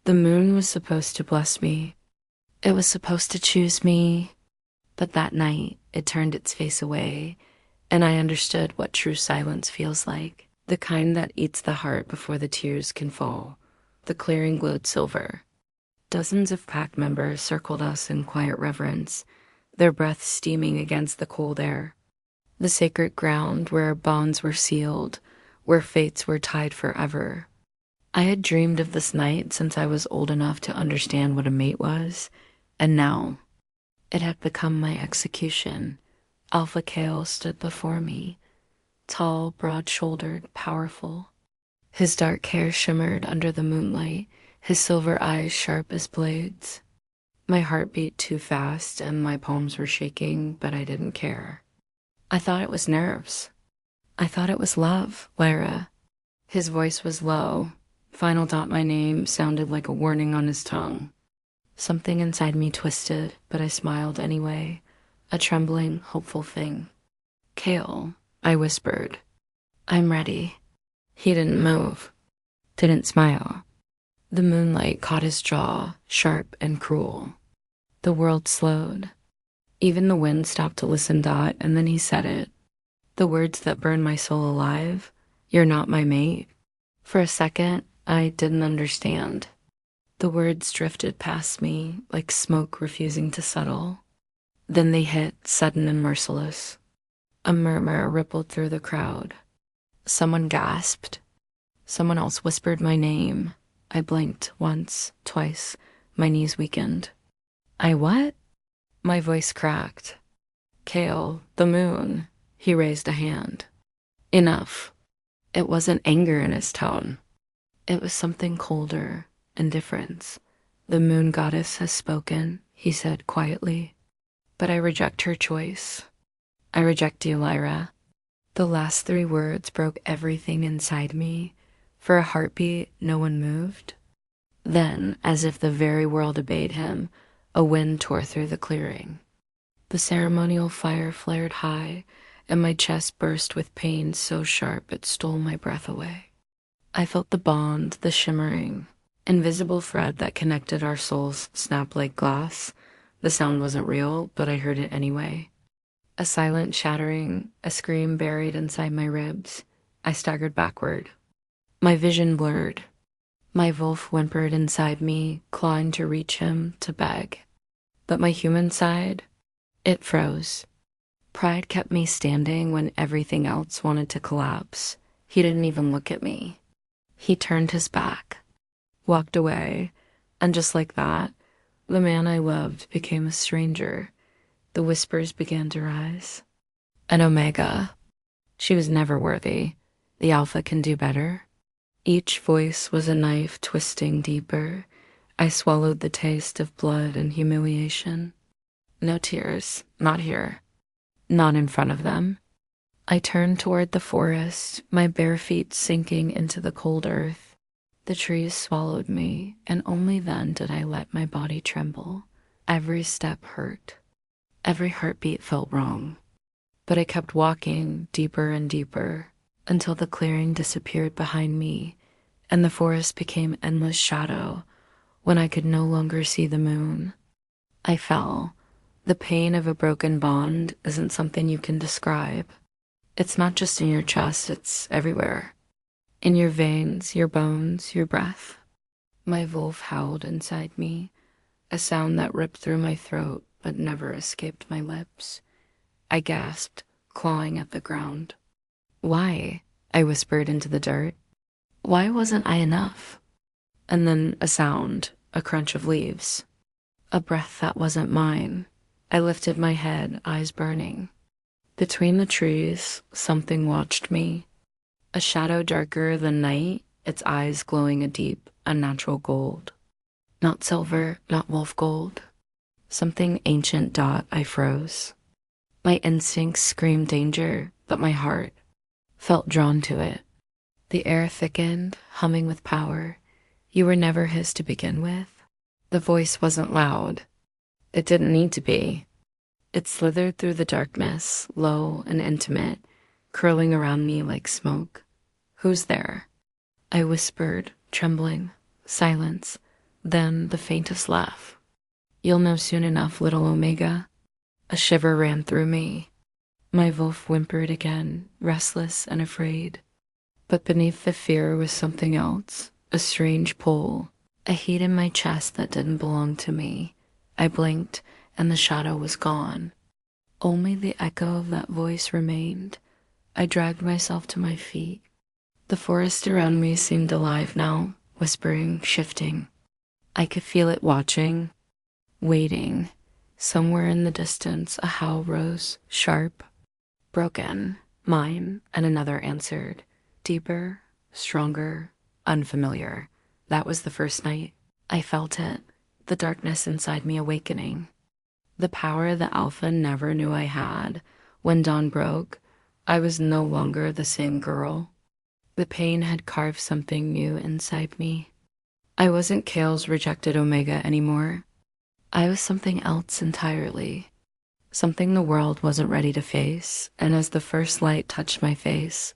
The moon was supposed to bless me. It was supposed to choose me. But that night, it turned its face away, and I understood what true silence feels like. The kind that eats the heart before the tears can fall. The clearing glowed silver. Dozens of pack members circled us in quiet reverence, their breath steaming against the cold air. The sacred ground where bonds were sealed, where fates were tied forever. I had dreamed of this night since I was old enough to understand what a mate was, and now it had become my execution. Alpha Kaelen stood before me, tall, broad-shouldered, powerful. His dark hair shimmered under the moonlight, his silver eyes sharp as blades. My heart beat too fast and my palms were shaking, but I didn't care. I thought it was nerves. I thought it was love, Elara. His voice was low. Final dot my name sounded like a warning on his tongue. Something inside me twisted, but I smiled anyway, a trembling, hopeful thing. Kaelen, I whispered. I'm ready. He didn't move, didn't smile. The moonlight caught his jaw, sharp and cruel. The world slowed. Even the wind stopped to listen, Dot, and then he said it. The words that burned my soul alive. You're not my mate. For a second, I didn't understand. The words drifted past me like smoke refusing to settle. Then they hit, sudden and merciless. A murmur rippled through the crowd. Someone gasped. Someone else whispered my name. I blinked once, twice. My knees weakened. I what? My voice cracked. Kaelen, the moon. He raised a hand. Enough. It wasn't anger in his tone. It was something colder. Indifference. The moon goddess has spoken, he said quietly. But I reject her choice. I reject you, Elara. The last three words broke everything inside me. For a heartbeat, no one moved. Then, as if the very world obeyed him, a wind tore through the clearing. The ceremonial fire flared high, and my chest burst with pain so sharp it stole my breath away. I felt the bond, the shimmering, invisible thread that connected our souls snap like glass. The sound wasn't real, but I heard it anyway. A silent shattering, a scream buried inside my ribs. I staggered backward. My vision blurred. My wolf whimpered inside me, clawing to reach him, to beg. But my human side, it froze. Pride kept me standing when everything else wanted to collapse. He didn't even look at me. He turned his back, walked away, and just like that, the man I loved became a stranger. The whispers began to rise. An Omega. She was never worthy. The Alpha can do better. Each voice was a knife twisting deeper. I swallowed the taste of blood and humiliation. No tears, not here. Not in front of them. I turned toward the forest, my bare feet sinking into the cold earth. The trees swallowed me, and only then did I let my body tremble. Every step hurt. Every heartbeat felt wrong. But I kept walking deeper and deeper until the clearing disappeared behind me and the forest became endless shadow when I could no longer see the moon. I fell. The pain of a broken bond isn't something you can describe. It's not just in your chest, it's everywhere. In your veins, your bones, your breath. My wolf howled inside me, a sound that ripped through my throat but never escaped my lips. I gasped, clawing at the ground. Why? I whispered into the dirt. Why wasn't I enough? And then a sound, a crunch of leaves. A breath that wasn't mine. I lifted my head, eyes burning. Between the trees, something watched me. A shadow darker than night, its eyes glowing a deep, unnatural gold. Not silver, not wolf gold. Something ancient. I froze. My instincts screamed danger, but my heart felt drawn to it. The air thickened, humming with power. You were never his to begin with. The voice wasn't loud. It didn't need to be. It slithered through the darkness, low and intimate, curling around me like smoke. Who's there? I whispered, trembling. Silence. Then the faintest laugh. "You'll know soon enough, little Omega." A shiver ran through me. My wolf whimpered again, restless and afraid. But beneath the fear was something else, a strange pull, a heat in my chest that didn't belong to me. I blinked, and the shadow was gone. Only the echo of that voice remained. I dragged myself to my feet. The forest around me seemed alive now, whispering, shifting. I could feel it watching, waiting. Somewhere in the distance, a howl rose, sharp, broken. Mine, and another answered. Deeper, stronger, unfamiliar. That was the first night. I felt it, the darkness inside me awakening. The power that Alpha never knew I had. When dawn broke, I was no longer the same girl. The pain had carved something new inside me. I wasn't Kael's rejected Omega anymore. I was something else entirely. Something the world wasn't ready to face, and as the first light touched my face,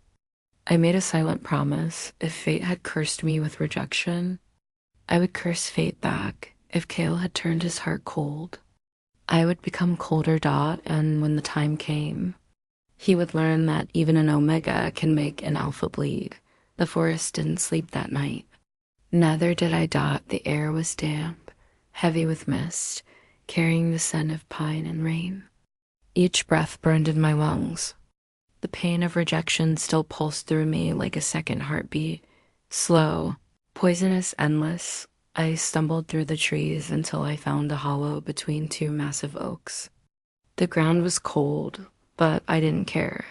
I made a silent promise. If fate had cursed me with rejection, I would curse fate back. If Kael had turned his heart cold, I would become colder Dot, and when the time came, he would learn that even an Omega can make an Alpha bleed. The forest didn't sleep that night. Neither did I, Dot. The air was damp, heavy with mist, carrying the scent of pine and rain. Each breath burned in my lungs. The pain of rejection still pulsed through me like a second heartbeat. Slow, poisonous, endless, I stumbled through the trees until I found a hollow between two massive oaks. The ground was cold, but I didn't care.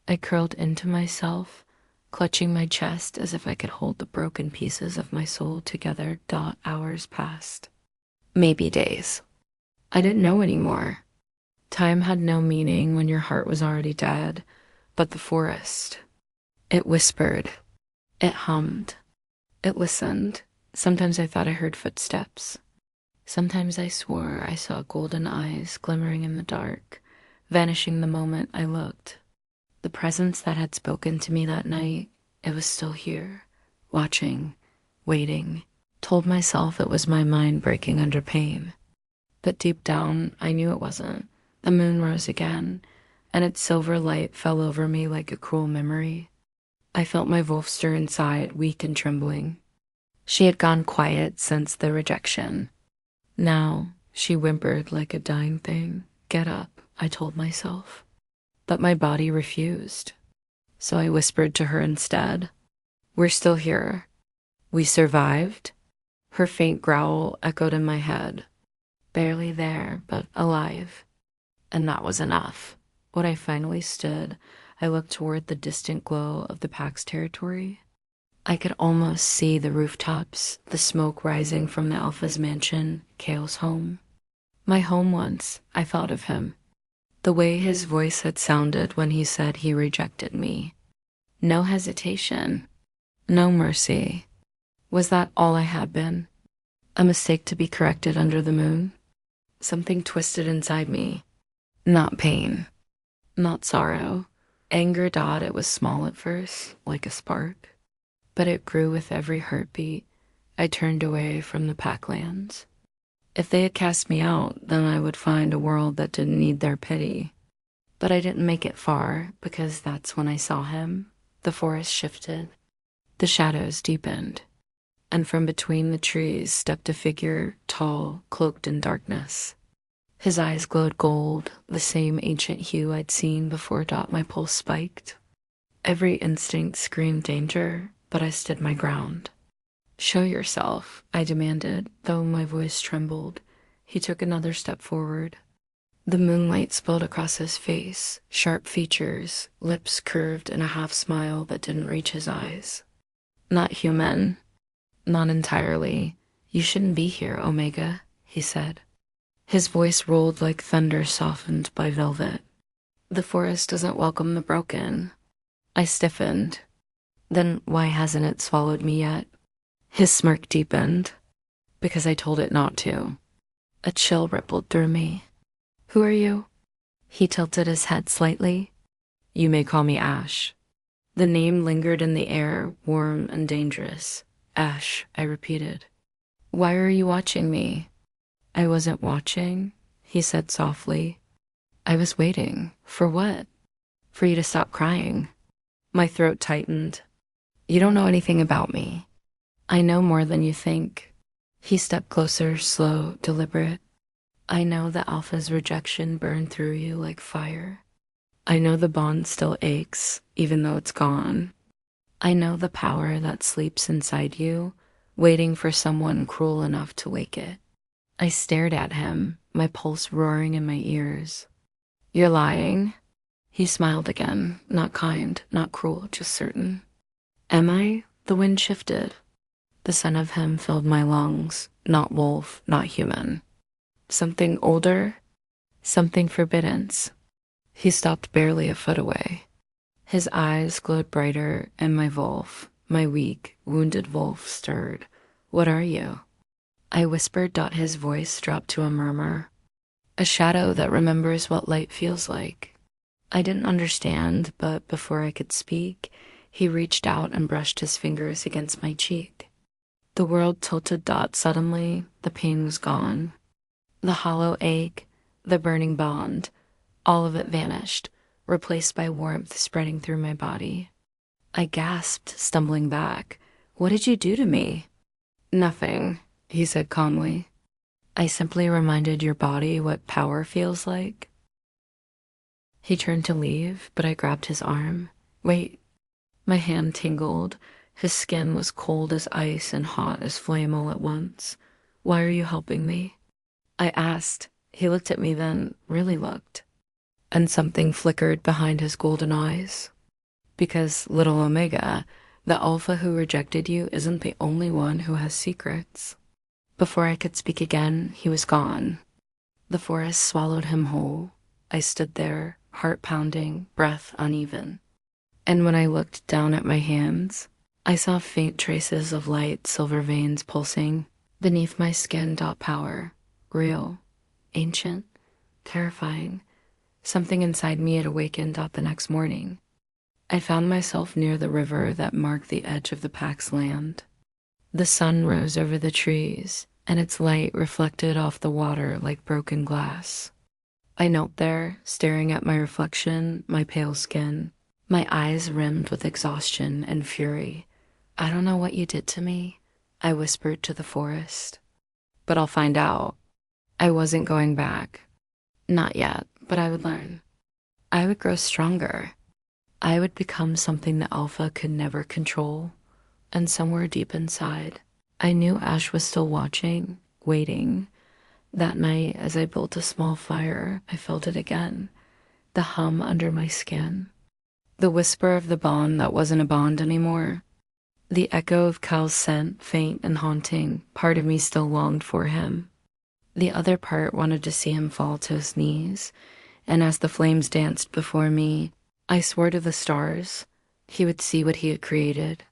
I curled into myself, clutching my chest as if I could hold the broken pieces of my soul together. Hours passed. Maybe days. I didn't know anymore. Time had no meaning when your heart was already dead. But the forest, it whispered, it hummed, it listened. Sometimes I thought I heard footsteps. Sometimes I swore I saw golden eyes glimmering in the dark, vanishing the moment I looked. The presence that had spoken to me that night, it was still here, watching, waiting. Told myself it was my mind breaking under pain. But deep down, I knew it wasn't. The moon rose again, and its silver light fell over me like a cruel memory. I felt my wolf stir inside, weak and trembling. She had gone quiet since the rejection. Now, she whimpered like a dying thing. "Get up," I told myself. But my body refused. So I whispered to her instead. "We're still here. We survived." Her faint growl echoed in my head. Barely there, but alive. And that was enough. When I finally stood, I looked toward the distant glow of the Pack's territory. I could almost see the rooftops, the smoke rising from the Alpha's mansion, Kael's home. My home once, I thought of him. The way his voice had sounded when he said he rejected me. No hesitation. No mercy. Was that all I had been? A mistake to be corrected under the moon? Something twisted inside me. Not pain. Not sorrow. Anger. It was small at first, like a spark. But it grew with every heartbeat. I turned away from the Packlands. If they had cast me out, then I would find a world that didn't need their pity. But I didn't make it far, because that's when I saw him. The forest shifted. The shadows deepened. And from between the trees stepped a figure, tall, cloaked in darkness. His eyes glowed gold, the same ancient hue I'd seen before. My pulse spiked. Every instinct screamed danger, but I stood my ground. "Show yourself," I demanded, though my voice trembled. He took another step forward. The moonlight spilled across his face, sharp features, lips curved in a half-smile that didn't reach his eyes. "Not human. Not entirely. You shouldn't be here, Omega," he said. His voice rolled like thunder softened by velvet. "The forest doesn't welcome the broken." I stiffened. "Then why hasn't it swallowed me yet?" His smirk deepened. "Because I told it not to." A chill rippled through me. "Who are you?" He tilted his head slightly. "You may call me Ash." The name lingered in the air, warm and dangerous. "Ash," I repeated. Why are you watching me? I wasn't watching, he said softly. I was waiting. For what? For you to stop crying. My throat tightened. You don't know anything about me. I know more than you think. He stepped closer, slow, deliberate. I know that Alpha's rejection burned through you like fire. I know the bond still aches, even though it's gone. I know the power that sleeps inside you, waiting for someone cruel enough to wake it. I stared at him, my pulse roaring in my ears. You're lying. He smiled again, not kind, not cruel, just certain. Am I? The wind shifted. The scent of him filled my lungs, not wolf, not human. Something older, something forbidden. He stopped barely a foot away. His eyes glowed brighter, and my wolf, my weak, wounded wolf, stirred. What are you? I whispered. His voice dropped to a murmur. A shadow that remembers what light feels like. I didn't understand, but before I could speak, he reached out and brushed his fingers against my cheek. The world tilted. Suddenly, the pain was gone. The hollow ache, the burning bond, all of it vanished, replaced by warmth spreading through my body. I gasped, stumbling back. What did you do to me? Nothing, he said calmly. I simply reminded your body what power feels like. He turned to leave, but I grabbed his arm. Wait. My hand tingled. His skin was cold as ice and hot as flame all at once. Why are you helping me? I asked. He looked at me then, really looked. And something flickered behind his golden eyes. Because, little Omega, the Alpha who rejected you isn't the only one who has secrets. Before I could speak again, he was gone. The forest swallowed him whole. I stood there, heart pounding, breath uneven. And when I looked down at my hands, I saw faint traces of light, silver veins pulsing beneath my skin. Power, real, ancient, terrifying. Something inside me had awakened. The next morning, I found myself near the river that marked the edge of the pack's land. The sun rose over the trees, and its light reflected off the water like broken glass. I knelt there, staring at my reflection, my pale skin, my eyes rimmed with exhaustion and fury. I don't know what you did to me, I whispered to the forest. But I'll find out. I wasn't going back. Not yet, but I would learn. I would grow stronger. I would become something the Alpha could never control. And somewhere deep inside, I knew Ash was still watching, waiting. That night, as I built a small fire, I felt it again. The hum under my skin. The whisper of the bond that wasn't a bond anymore. The echo of Cal's scent, faint and haunting. Part of me still longed for him. The other part wanted to see him fall to his knees. And as the flames danced before me, I swore to the stars he would see what he had created.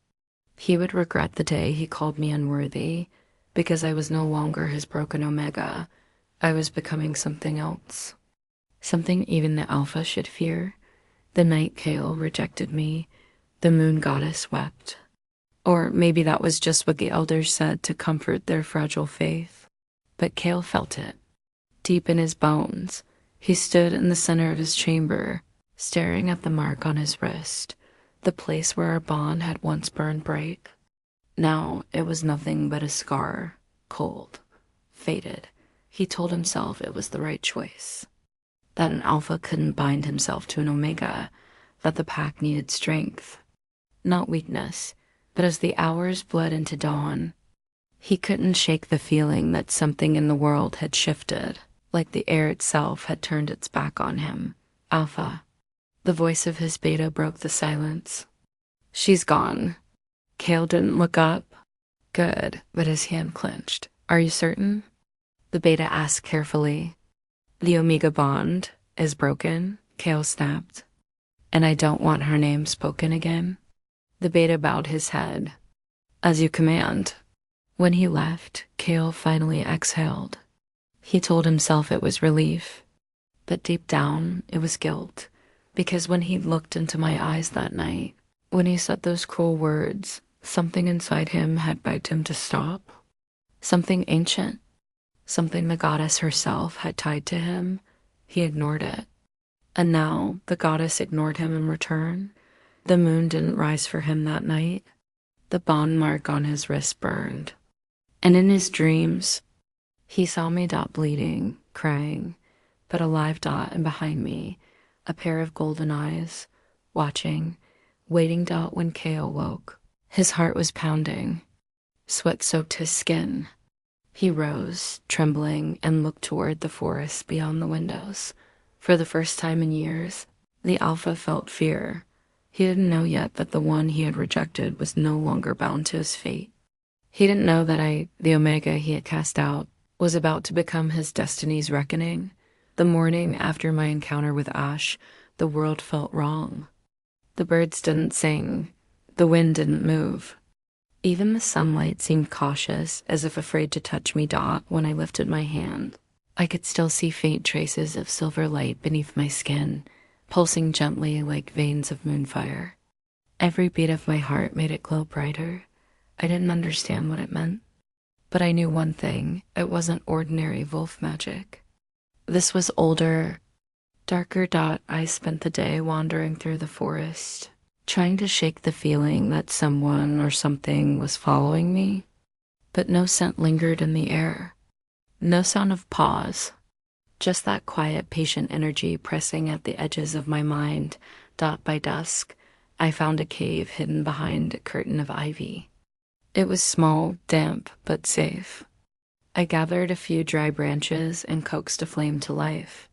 He would regret the day he called me unworthy, because I was no longer his broken Omega. I was becoming something else. Something even the Alpha should fear. The night Kael rejected me, the moon goddess wept. Or maybe that was just what the elders said to comfort their fragile faith. But Kael felt it. Deep in his bones, he stood in the center of his chamber, staring at the mark on his wrist, the place where our bond had once burned bright. Now it was nothing but a scar, cold, faded. He told himself it was the right choice. That an Alpha couldn't bind himself to an Omega, that the pack needed strength. Not weakness, but as the hours bled into dawn, he couldn't shake the feeling that something in the world had shifted, like the air itself had turned its back on him. Alpha. The voice of his beta broke the silence. She's gone. Kael didn't look up. Good, but his hand clenched. Are you certain? The beta asked carefully. The Omega bond is broken, Kael snapped. And I don't want her name spoken again. The beta bowed his head. As you command. When he left, Kael finally exhaled. He told himself it was relief. But deep down, it was guilt. Because when he looked into my eyes that night, when he said those cruel words, something inside him had begged him to stop. Something ancient, something the goddess herself had tied to him. He ignored it. And now the goddess ignored him in return. The moon didn't rise for him that night. The bond mark on his wrist burned. And in his dreams, he saw me bleeding, crying, but a live and behind me, a pair of golden eyes, watching, waiting when Kael woke. His heart was pounding. Sweat soaked his skin. He rose, trembling, and looked toward the forest beyond the windows. For the first time in years, the Alpha felt fear. He didn't know yet that the one he had rejected was no longer bound to his fate. He didn't know that the Omega he had cast out, was about to become his destiny's reckoning. The morning after my encounter with Ash, the world felt wrong. The birds didn't sing. The wind didn't move. Even the sunlight seemed cautious, as if afraid to touch me. When I lifted my hand, I could still see faint traces of silver light beneath my skin, pulsing gently like veins of moonfire. Every beat of my heart made it glow brighter. I didn't understand what it meant, but I knew one thing: it wasn't ordinary wolf magic. This was older, darker. I spent the day wandering through the forest, trying to shake the feeling that someone or something was following me, but no scent lingered in the air. No sound of paws, just that quiet, patient energy pressing at the edges of my mind. By dusk, I found a cave hidden behind a curtain of ivy. It was small, damp, but safe. I gathered a few dry branches and coaxed a flame to life.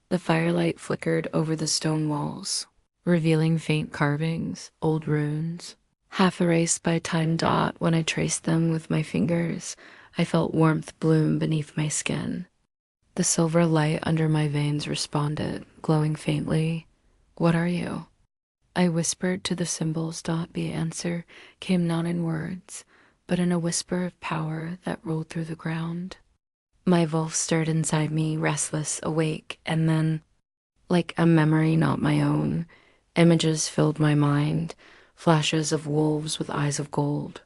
The firelight flickered over the stone walls, revealing faint carvings, old runes, half erased by time. When I traced them with my fingers, I felt warmth bloom beneath my skin. The silver light under my veins responded, glowing faintly. "What are you?" I whispered to the symbols. The answer came not in words, but in a whisper of power that rolled through the ground. My wolf stirred inside me, restless, awake, and then, like a memory not my own, images filled my mind, flashes of wolves with eyes of gold.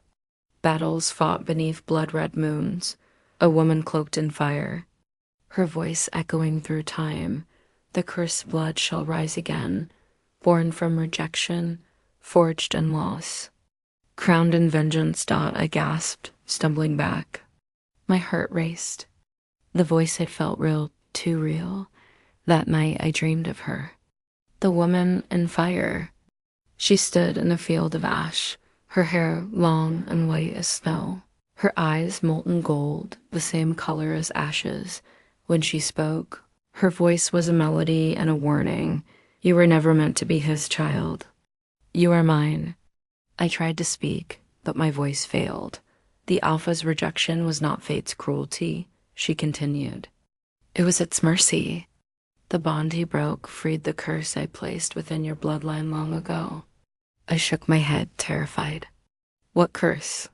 Battles fought beneath blood-red moons, a woman cloaked in fire, her voice echoing through time. "The cursed blood shall rise again, born from rejection, forged in loss. Crowned in vengeance." I gasped, stumbling back. My heart raced. The voice had felt real, too real. That night I dreamed of her. The woman in fire. She stood in a field of ash, her hair long and white as snow, her eyes molten gold, the same color as ashes. When she spoke, her voice was a melody and a warning. "You were never meant to be his child. You are mine." I tried to speak, but my voice failed. "The Alpha's rejection was not fate's cruelty," she continued. "It was its mercy. The bond he broke freed the curse I placed within your bloodline long ago." I shook my head, terrified. "What curse?"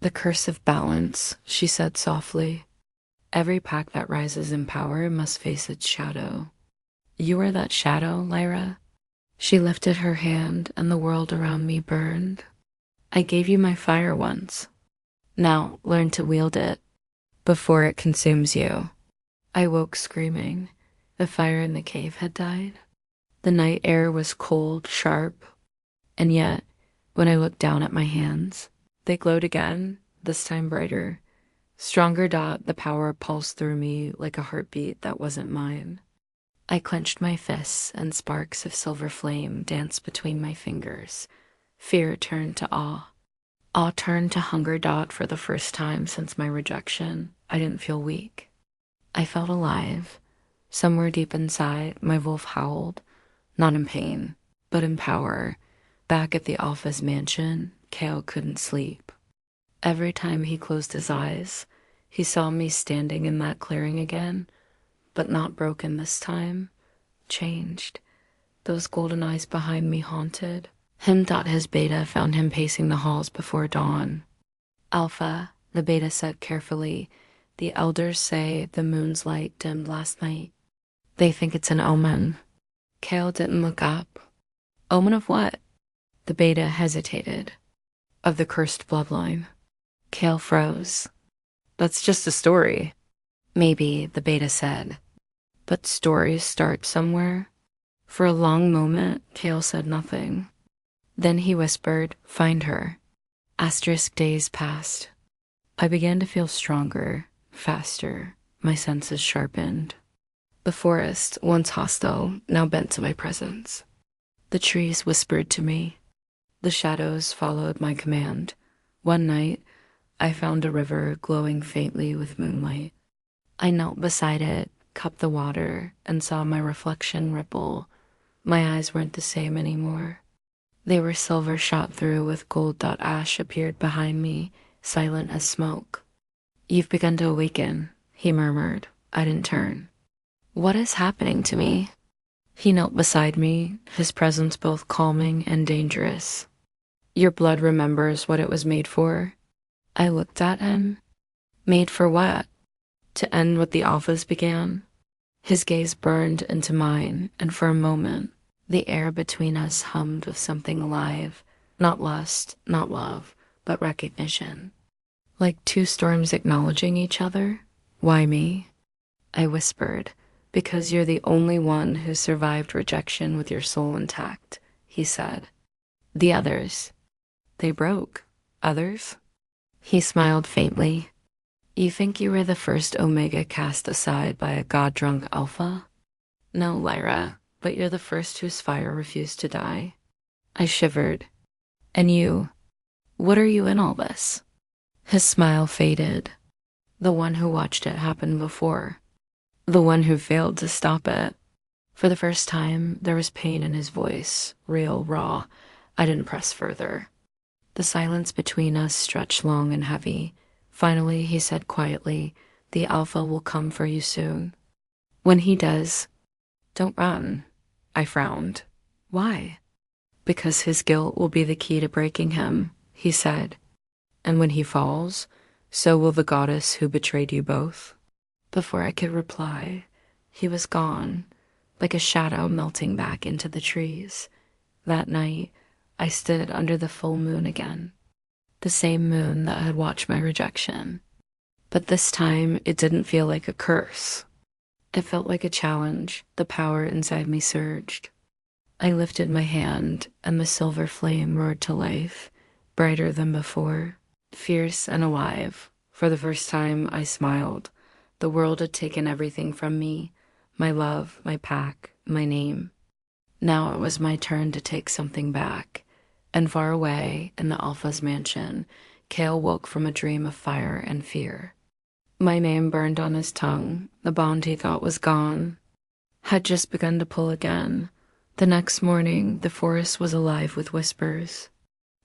"The curse of balance," she said softly. "Every pack that rises in power must face its shadow. You are that shadow, Lyra." She lifted her hand, and the world around me burned. "I gave you my fire once. Now learn to wield it before it consumes you." I woke screaming. The fire in the cave had died. The night air was cold, sharp, and yet, when I looked down at my hands, they glowed again, this time brighter. Stronger. The power pulsed through me like a heartbeat that wasn't mine. I clenched my fists, and sparks of silver flame danced between my fingers. Fear turned to awe. Awe turned to hunger. For the first time since my rejection, I didn't feel weak. I felt alive. Somewhere deep inside, my wolf howled, not in pain, but in power. Back at the Alpha's mansion, Kael couldn't sleep. Every time he closed his eyes, he saw me standing in that clearing again, but not broken this time, changed. Those golden eyes behind me haunted him. His beta found him pacing the halls before dawn. "Alpha," the beta said carefully, "the elders say the moon's light dimmed last night. They think it's an omen." Kael didn't look up. "Omen of what?" The beta hesitated. "Of the cursed bloodline." Kael froze. That's just a story. Maybe, the beta said. But stories start somewhere. For a long moment, Kale said nothing. Then he whispered, "Find her." Asterisk days passed. I began to feel stronger, faster, my senses sharpened. The forest, once hostile, now bent to my presence. The trees whispered to me. The shadows followed my command. One night, I found a river glowing faintly with moonlight. I knelt beside it, cupped the water, and saw my reflection ripple. My eyes weren't the same anymore. They were silver shot through with gold. Ash appeared behind me, silent as smoke. "You've begun to awaken," he murmured. I didn't turn. "What is happening to me?" He knelt beside me, his presence both calming and dangerous. "Your blood remembers what it was made for." I looked at him. Made for what? To end what the Alphas began? His gaze burned into mine, and for a moment, the air between us hummed with something alive. Not lust, not love, but recognition. Like two storms acknowledging each other. "Why me?" I whispered. "Because you're the only one who survived rejection with your soul intact," he said. "The others, they broke." "Others?" He smiled faintly. "You think you were the first Omega cast aside by a god-drunk Alpha?" "No, Lyra, but you're the first whose fire refused to die." I shivered. "And you? What are you in all this?" His smile faded. "The one who watched it happen before. The one who failed to stop it." For the first time, there was pain in his voice, real, raw. I didn't press further. The silence between us stretched long and heavy. Finally, he said quietly, "The Alpha will come for you soon. When he does, don't run." I frowned. "Why?" "Because his guilt will be the key to breaking him," he said. "And when he falls, so will the goddess who betrayed you both." Before I could reply, he was gone, like a shadow melting back into the trees. That night, I stood under the full moon again. The same moon that had watched my rejection. But this time, it didn't feel like a curse. It felt like a challenge. The power inside me surged. I lifted my hand, and the silver flame roared to life, brighter than before, fierce and alive. For the first time, I smiled. The world had taken everything from me, my love, my pack, my name. Now it was my turn to take something back. And far away, in the Alpha's mansion, Kael woke from a dream of fire and fear. My name burned on his tongue. The bond he thought was gone had just begun to pull again. The next morning, the forest was alive with whispers.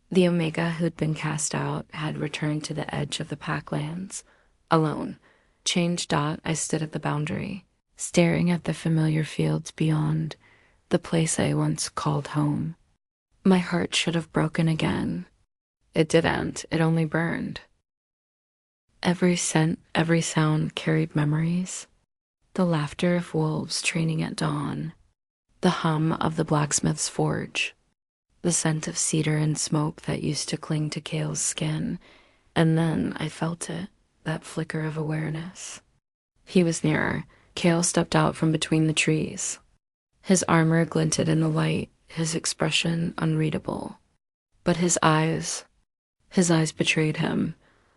The Omega who'd been cast out had returned to the edge of the packlands, alone. Changed. I stood at the boundary, staring at the familiar fields beyond, the place I once called home. My heart should have broken again. It didn't. It only burned. Every scent, every sound carried memories. The laughter of wolves training at dawn, the hum of the blacksmith's forge, the scent of cedar and smoke that used to cling to Kael's skin. And then I felt it, that flicker of awareness. He was nearer. Kael stepped out from between the trees. His armor glinted in the light, his expression unreadable. But his eyes betrayed him.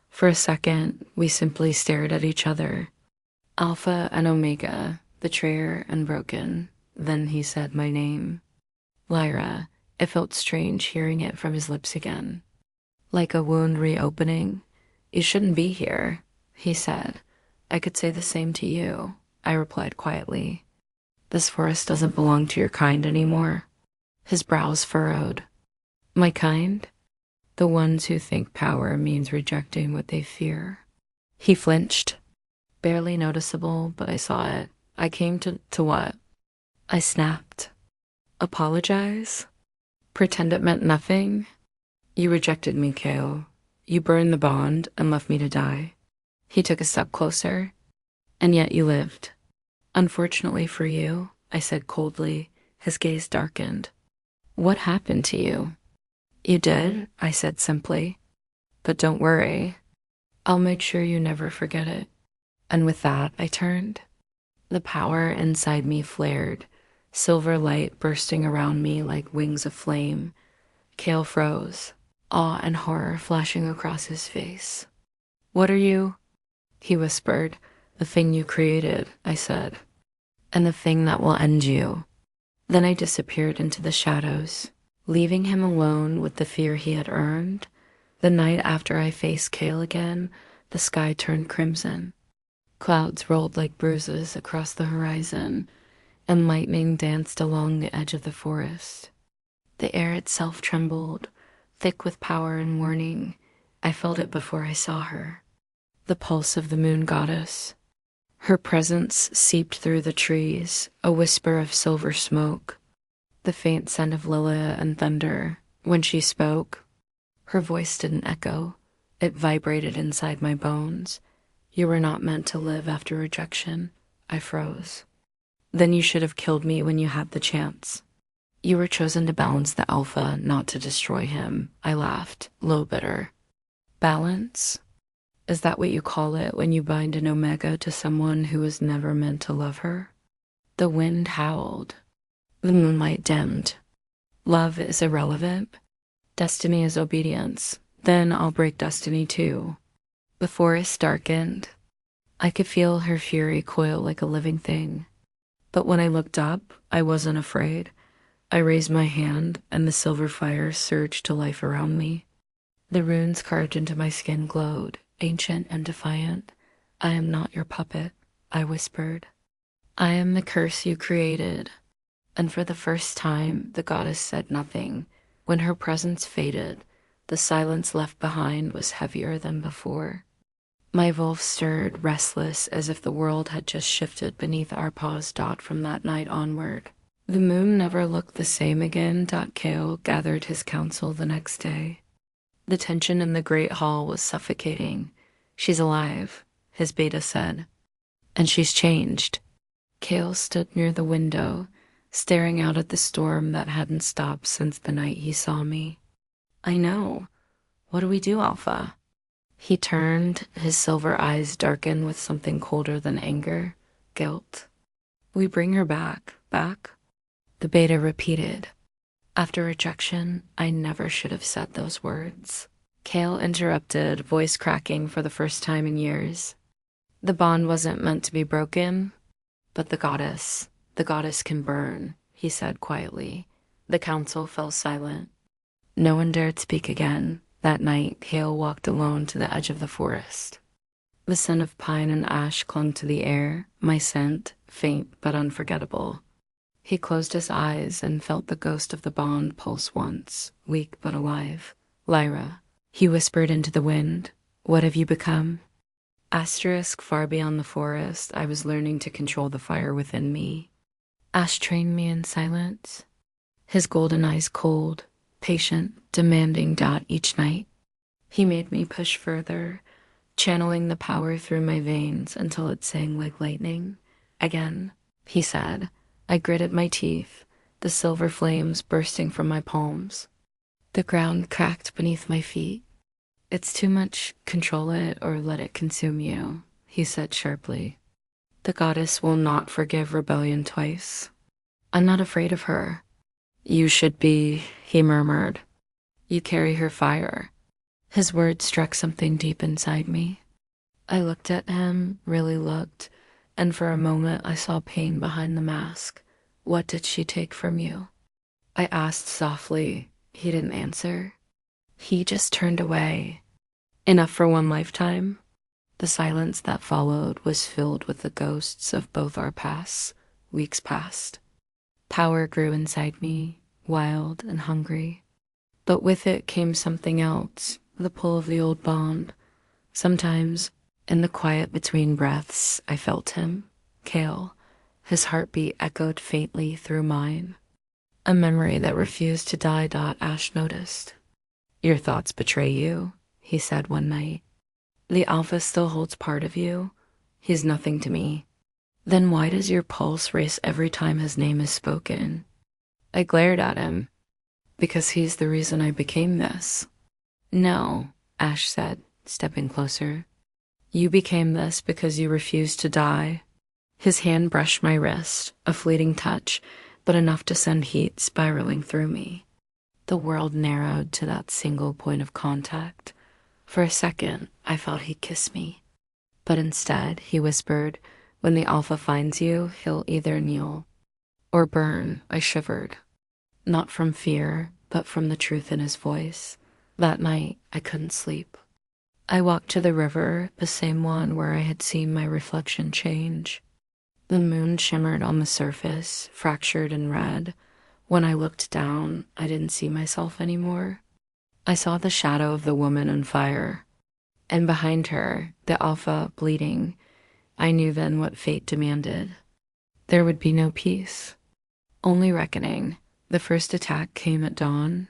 For a second, we simply stared at each other. Alpha and Omega, betrayer and broken. Then he said my name. Lyra. It felt strange hearing it from his lips again. Like a wound reopening. "You shouldn't be here," he said. "I could say the same to you," I replied quietly. "This forest doesn't belong to your kind anymore." His brows furrowed. "My kind?" "The ones who think power means rejecting what they fear." He flinched. Barely noticeable, but I saw it. "I came to what?" I snapped. "Apologize? Pretend it meant nothing? You rejected me, Kael. You burned the bond and left me to die." He took a step closer. "And yet you lived." "Unfortunately for you," I said coldly. His gaze darkened. "What happened to you?" "You did," I said simply. "But don't worry." I'll make sure you never forget it. And with that, I turned. The power inside me flared, silver light bursting around me like wings of flame. Kale froze, awe and horror flashing across his face. What are you? He whispered. The thing you created, I said. And the thing that will end you. Then I disappeared into the shadows, leaving him alone with the fear he had earned. The night after I faced Kale again, the sky turned crimson. Clouds rolled like bruises across the horizon, and lightning danced along the edge of the forest. The air itself trembled, thick with power and warning. I felt it before I saw her. The pulse of the moon goddess. Her presence seeped through the trees, a whisper of silver smoke, the faint scent of lilia and thunder. When she spoke, her voice didn't echo. It vibrated inside my bones. You were not meant to live after rejection. I froze. Then you should have killed me when you had the chance. You were chosen to balance the Alpha, not to destroy him. I laughed, low bitter. Balance? Is that what you call it when you bind an Omega to someone who was never meant to love her? The wind howled. The moonlight dimmed. Love is irrelevant. Destiny is obedience. Then I'll break destiny too. The forest darkened. I could feel her fury coil like a living thing. But when I looked up, I wasn't afraid. I raised my hand, and the silver fire surged to life around me. The runes carved into my skin glowed, ancient and defiant. I am not your puppet, I whispered. I am the curse you created. And for the first time, the goddess said nothing. When her presence faded, the silence left behind was heavier than before. My wolf stirred, restless, as if the world had just shifted beneath our paws. From that night onward. The moon never looked the same again. Kale gathered his council the next day. The tension in the great hall was suffocating. She's alive, his beta said. And she's changed. Kale stood near the window, staring out at the storm that hadn't stopped since the night he saw me. I know. What do we do, Alpha? He turned, his silver eyes darkened with something colder than anger, guilt. We bring her back. The beta repeated. After rejection, I never should have said those words. Kale interrupted, voice cracking for the first time in years. The bond wasn't meant to be broken, but the goddess can burn, he said quietly. The council fell silent. No one dared speak again. That night, Kale walked alone to the edge of the forest. The scent of pine and ash clung to the air, my scent, faint but unforgettable. He closed his eyes and felt the ghost of the bond pulse once, weak but alive. Lyra, he whispered into the wind, what have you become? Asterisk far beyond the forest, I was learning to control the fire within me. Ash trained me in silence, his golden eyes cold, patient, demanding. Each night. He made me push further, channeling the power through my veins until it sang like lightning. Again, he said. I gritted my teeth, the silver flames bursting from my palms. The ground cracked beneath my feet. It's too much. Control it or let it consume you, he said sharply. The goddess will not forgive rebellion twice. I'm not afraid of her. You should be, he murmured. You carry her fire. His words struck something deep inside me. I looked at him, really looked, and for a moment I saw pain behind the mask. What did she take from you? I asked softly. He didn't answer. He just turned away. Enough for one lifetime? The silence that followed was filled with the ghosts of both our pasts, weeks past. Power grew inside me, wild and hungry. But with it came something else, the pull of the old bond. Sometimes, in the quiet between breaths, I felt him, Kale. His heartbeat echoed faintly through mine. A memory that refused to die. Ash noticed. Your thoughts betray you, he said one night. The Alpha still holds part of you. He's nothing to me. Then why does your pulse race every time his name is spoken? I glared at him. Because he's the reason I became this. No, Ash said, stepping closer. You became this because you refused to die. His hand brushed my wrist, a fleeting touch, but enough to send heat spiraling through me. The world narrowed to that single point of contact. For a second, I felt he'd kiss me. But instead, he whispered, "When the Alpha finds you, he'll either kneel or burn." I shivered. Not from fear, but from the truth in his voice. That night, I couldn't sleep. I walked to the river, the same one where I had seen my reflection change. The moon shimmered on the surface, fractured and red. When I looked down, I didn't see myself anymore. I saw the shadow of the woman on fire, and behind her, the Alpha bleeding. I knew then what fate demanded. There would be no peace, only reckoning. The first attack came at dawn.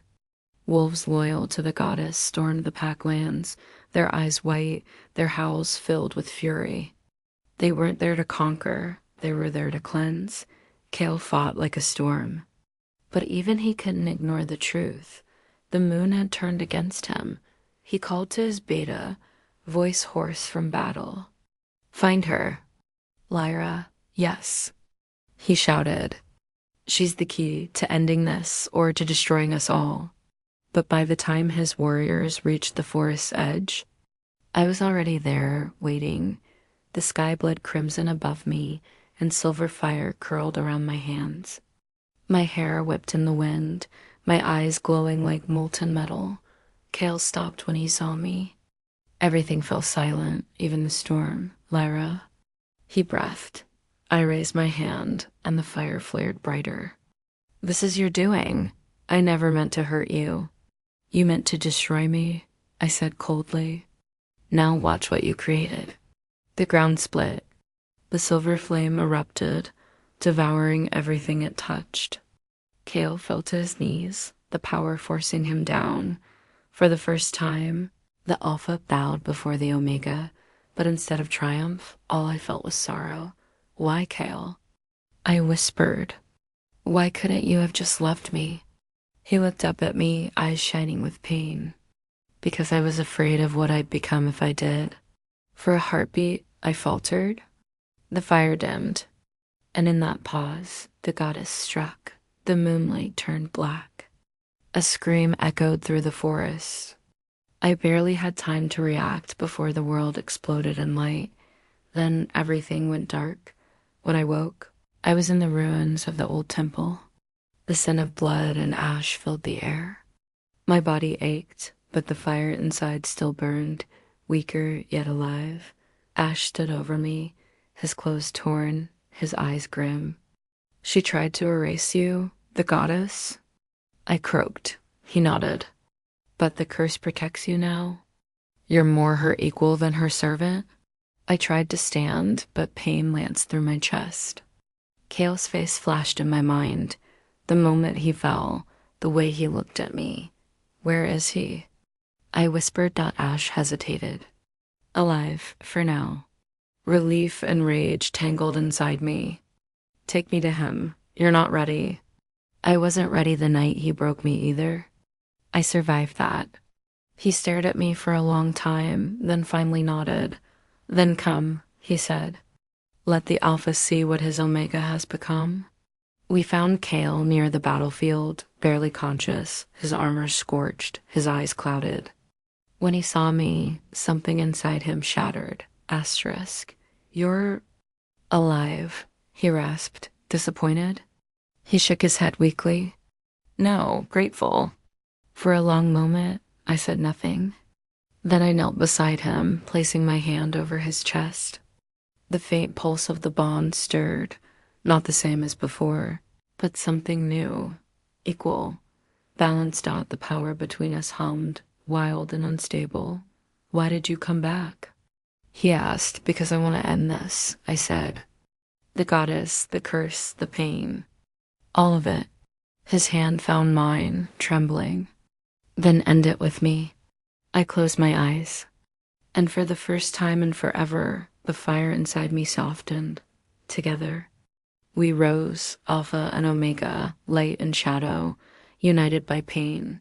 Wolves loyal to the goddess stormed the packlands, their eyes white, their howls filled with fury. They weren't there to conquer, they were there to cleanse. Kael fought like a storm. But even he couldn't ignore the truth. The moon had turned against him. He called to his beta, voice hoarse from battle. "Find her." "Lyra, yes," he shouted. "She's the key to ending this or to destroying us all." But by the time his warriors reached the forest's edge, I was already there, waiting. The sky bled crimson above me, and silver fire curled around my hands. My hair whipped in the wind, my eyes glowing like molten metal. Kael stopped when he saw me. Everything fell silent, even the storm. "Lyra." He breathed. I raised my hand, and the fire flared brighter. "This is your doing. I never meant to hurt you." "You meant to destroy me," I said coldly. "Now watch what you created." The ground split. The silver flame erupted, devouring everything it touched. Kael fell to his knees, the power forcing him down. For the first time, the Alpha bowed before the Omega, but instead of triumph, all I felt was sorrow. "Why, Kael?" I whispered. "Why couldn't you have just left me?" He looked up at me, eyes shining with pain. "Because I was afraid of what I'd become if I did." For a heartbeat, I faltered. The fire dimmed, and in that pause, the goddess struck. The moonlight turned black. A scream echoed through the forest. I barely had time to react before the world exploded in light. Then everything went dark. When I woke, I was in the ruins of the old temple. The scent of blood and ash filled the air. My body ached, but the fire inside still burned, weaker yet alive. Ash stood over me, his clothes torn, his eyes grim. "She tried to erase you, the goddess?" I croaked. He nodded. "But the curse protects you now? You're more her equal than her servant?" I tried to stand, but pain lanced through my chest. Kael's face flashed in my mind. The moment he fell, the way he looked at me. "Where is he?" I whispered. Ash hesitated. "Alive, for now." Relief and rage tangled inside me. "Take me to him. You're not ready." I wasn't ready the night he broke me either. I survived that. He stared at me for a long time, then finally nodded. "Then come," he said. "Let the Alpha see what his Omega has become." We found Kael near the battlefield, barely conscious, his armor scorched, his eyes clouded. When he saw me, something inside him shattered. Asterisk. "You're alive," he rasped, disappointed. He shook his head weakly. "No, grateful." For a long moment, I said nothing. Then I knelt beside him, placing my hand over his chest. The faint pulse of the bond stirred, not the same as before, but something new, equal. Balanced out, the power between us hummed, wild and unstable. "Why did you come back?" He asked. "Because I want to end this," I said. "The goddess, the curse, the pain. All of it." His hand found mine, trembling. "Then end it with me." I closed my eyes, and for the first time in forever, the fire inside me softened. Together, we rose, Alpha and Omega, light and shadow, united by pain.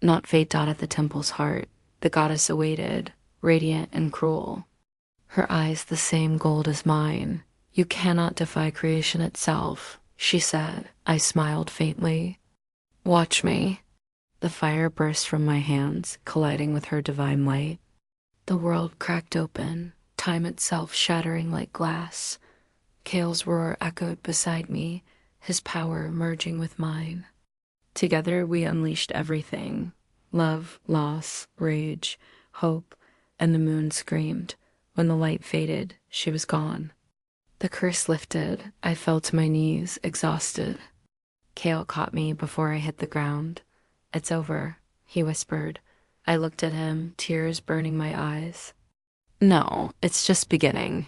Not fate at the temple's heart. The goddess awaited, radiant and cruel. Her eyes the same gold as mine. "You cannot defy creation itself," she said. I smiled faintly. "Watch me." The fire burst from my hands, colliding with her divine light. The world cracked open, time itself shattering like glass. Kael's roar echoed beside me, his power merging with mine. Together we unleashed everything: love, loss, rage, hope, and the moon screamed. When the light faded, she was gone. The curse lifted. I fell to my knees, exhausted. Kael caught me before I hit the ground. "It's over," he whispered. I looked at him, tears burning my eyes. "No, it's just beginning."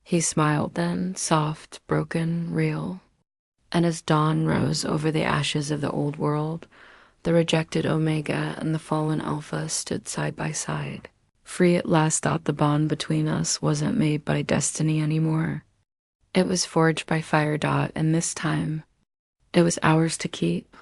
He smiled then, soft, broken, real. And as dawn rose over the ashes of the old world, the rejected Omega and the fallen Alpha stood side by side. Free at last, thought the bond between us wasn't made by destiny anymore. It was forged by Fire Dot, and this time, it was ours to keep.